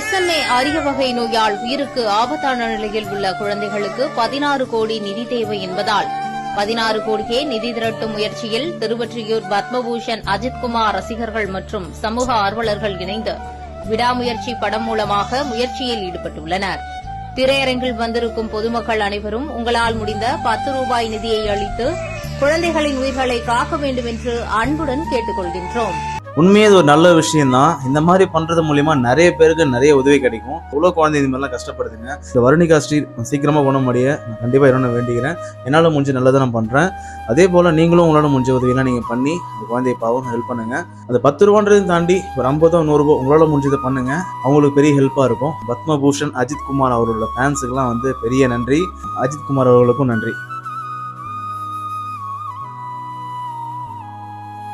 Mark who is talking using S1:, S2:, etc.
S1: SMA அரிய வகை நோயால் உயிருக்கு ஆபத்தான நிலையில் உள்ள குழந்தைகளுக்கு 16 கோடி நிதி தேவை என்பதால் 16 கோடியே நிதி திரட்டும் முயற்சியில் திருவொற்றியூர் பத்மபூஷன் அஜித்குமார் ரசிகர்கள் மற்றும் சமூக ஆர்வலர்கள் இணைந்து விடாமுயற்சி படம் மூலமாக முயற்சியில் ஈடுபட்டுள்ளனர். திரையரங்கில் வந்திருக்கும் பொதுமக்கள் அனைவரும் உங்களால் முடிந்த 10 ரூபாய் நிதியை அளித்து குழந்தைகளின் உயிர்களை காக்க வேண்டும் என்று அன்புடன் கேட்டுக் கொள்கின்றோம்.
S2: உண்மையே இது ஒரு நல்ல விஷயம் தான். இந்த மாதிரி பண்றது மூலியமா நிறைய பேருக்கு நிறைய உதவி கிடைக்கும். இவ்வளவு குழந்தை இந்த மாதிரிலாம் கஷ்டப்படுதுங்க. இந்த வருணிகா ஸ்ட்ரீட் சீக்கிரமா குணமடைய நான் கண்டிப்பா என்ன வேண்டிக்கிறேன். என்னால முடிஞ்ச நல்லதை நான் பண்றேன். அதே போல நீங்களும் உங்களோட முடிஞ்ச உதவியெல்லாம் நீங்க பண்ணி அந்த குழந்தைய பாவம் ஹெல்ப் பண்ணுங்க. அந்த 10 ரூபான்றதையும் தாண்டி ஒரு 50 100 உங்களால முடிஞ்சதை பண்ணுங்க. அவங்களுக்கு பெரிய ஹெல்ப்பா இருக்கும். பத்மபூஷன் அஜித்குமார் அவரோட ஃபேன்ஸுக்கெல்லாம் பெரிய நன்றி. அஜித்குமார் அவர்களுக்கும் நன்றி.